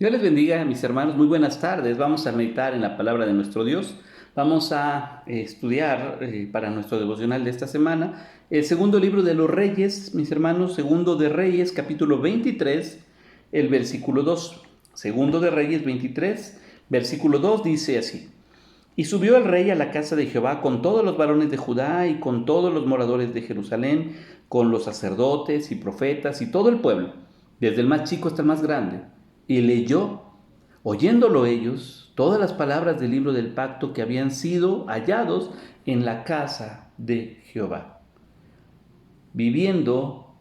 Dios les bendiga, mis hermanos. Muy buenas tardes. Vamos a meditar en la palabra de nuestro Dios. Vamos a estudiar para nuestro devocional de esta semana el segundo libro de los Reyes, mis hermanos, segundo de Reyes, capítulo 23, el versículo 2. Segundo de Reyes 23, versículo 2 dice así: Y subió el rey a la casa de Jehová con todos los varones de Judá y con todos los moradores de Jerusalén, con los sacerdotes y profetas y todo el pueblo, desde el más chico hasta el más grande. Y leyó, oyéndolo ellos, todas las palabras del libro del pacto que habían sido hallados en la casa de Jehová, viviendo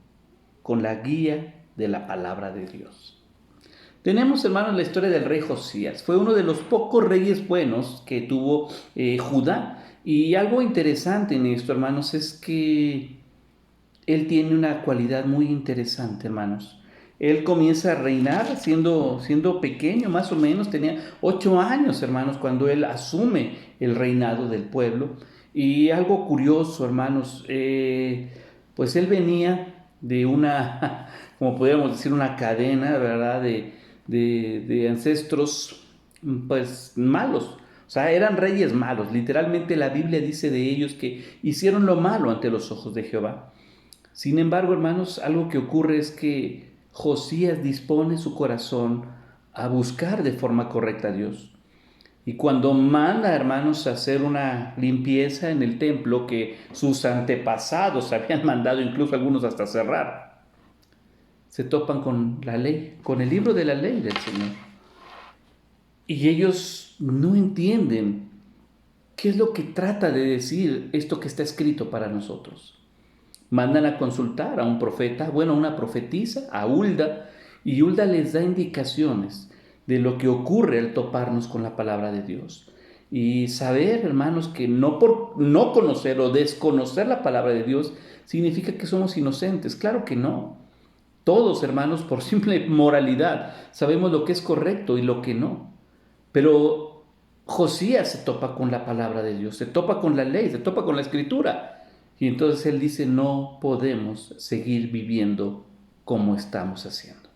con la guía de la palabra de Dios. Tenemos, hermanos, la historia del rey Josías. Fue uno de los pocos reyes buenos que tuvo Judá. Y algo interesante en esto, hermanos, es que él tiene una cualidad muy interesante, hermanos. Él comienza a reinar siendo pequeño, más o menos, tenía 8 años, hermanos, cuando él asume el reinado del pueblo. Y algo curioso, hermanos, pues él venía de una, como podríamos decir, una cadena, ¿verdad?, de ancestros, pues, malos. O sea, eran reyes malos. Literalmente la Biblia dice de ellos que hicieron lo malo ante los ojos de Jehová. Sin embargo, hermanos, algo que ocurre es que Josías dispone su corazón a buscar de forma correcta a Dios. Y cuando manda, hermanos, a hacer una limpieza en el templo que sus antepasados habían mandado, incluso algunos hasta cerrar, se topan con la ley, con el libro de la ley del Señor. Y ellos no entienden qué es lo que trata de decir esto que está escrito para nosotros. Mandan a consultar a un profeta, bueno, a una profetisa, a Hulda, y Hulda les da indicaciones de lo que ocurre al toparnos con la palabra de Dios. Y saber, hermanos, que no por no conocer o desconocer la palabra de Dios significa que somos inocentes. Claro que no. Todos, hermanos, por simple moralidad, sabemos lo que es correcto y lo que no. Pero Josías se topa con la palabra de Dios, se topa con la ley, se topa con la escritura. Y entonces él dice, no podemos seguir viviendo como estamos haciendo.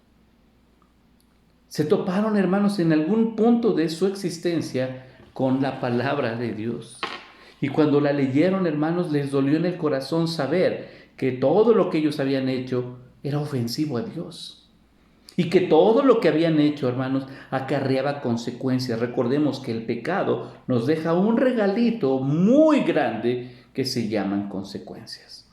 Se toparon, hermanos, en algún punto de su existencia con la palabra de Dios. Y cuando la leyeron, hermanos, les dolió en el corazón saber que todo lo que ellos habían hecho era ofensivo a Dios. Y que todo lo que habían hecho, hermanos, acarreaba consecuencias. Recordemos que el pecado nos deja un regalito muy grande que se llaman consecuencias.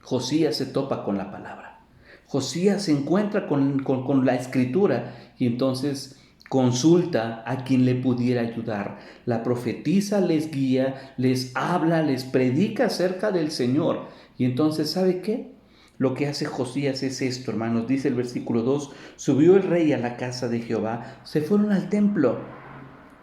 Josías se topa con la palabra. Josías se encuentra con la escritura y entonces consulta a quien le pudiera ayudar. La profetisa les guía, les habla, les predica acerca del Señor. Y entonces, ¿sabe qué? Lo que hace Josías es esto, hermanos. Dice el versículo 2, subió el rey a la casa de Jehová, se fueron al templo.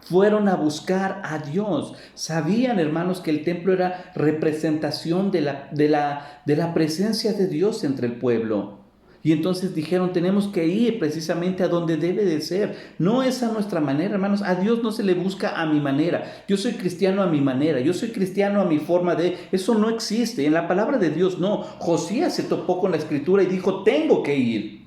Fueron a buscar a Dios. Sabían, hermanos, que el templo era representación de la presencia de Dios entre el pueblo. Y entonces dijeron, tenemos que ir precisamente a donde debe de ser. No es a nuestra manera, hermanos. A Dios no se le busca a mi manera. Yo soy cristiano a mi manera. Yo soy cristiano a mi forma de... Eso no existe. En la palabra de Dios no. Josías se topó con la escritura y dijo, tengo que ir.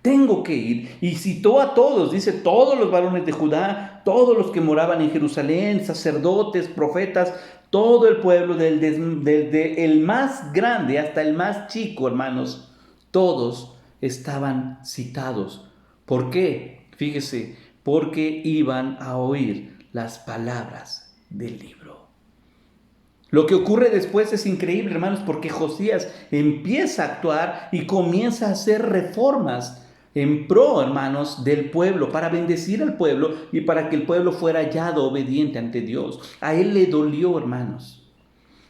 Tengo que ir. Y citó a todos, dice, todos los varones de Judá, todos los que moraban en Jerusalén, sacerdotes, profetas, todo el pueblo, desde el más grande hasta el más chico, hermanos, todos estaban citados. ¿Por qué? Fíjese, porque iban a oír las palabras del libro. Lo que ocurre después es increíble, hermanos, porque Josías empieza a actuar y comienza a hacer reformas en pro, hermanos, del pueblo, para bendecir al pueblo y para que el pueblo fuera hallado obediente ante Dios. A él le dolió, hermanos.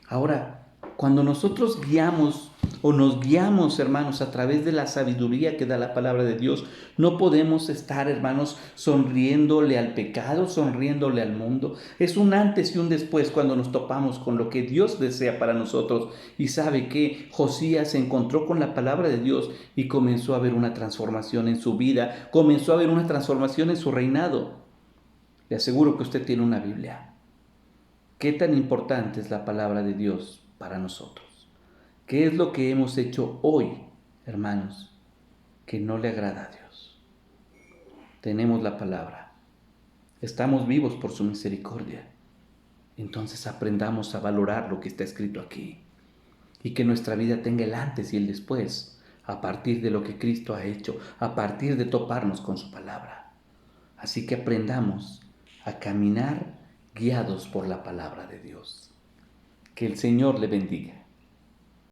Ahora, cuando nosotros guiamos o nos guiamos, hermanos, a través de la sabiduría que da la palabra de Dios, no podemos estar, hermanos, sonriéndole al pecado, sonriéndole al mundo. Es un antes y un después cuando nos topamos con lo que Dios desea para nosotros. Y sabe que Josías se encontró con la palabra de Dios y comenzó a ver una transformación en su vida, comenzó a ver una transformación en su reinado. Le aseguro que usted tiene una Biblia. ¿Qué tan importante es la palabra de Dios para nosotros? ¿Qué es lo que hemos hecho hoy, hermanos, que no le agrada a Dios? tenemos la palabra. Estamos vivos por su misericordia. Entonces aprendamos a valorar lo que está escrito aquí y que nuestra vida tenga el antes y el después a partir de lo que Cristo ha hecho, a partir de toparnos con su palabra. Así que aprendamos a caminar guiados por la palabra de Dios. Que el Señor le bendiga.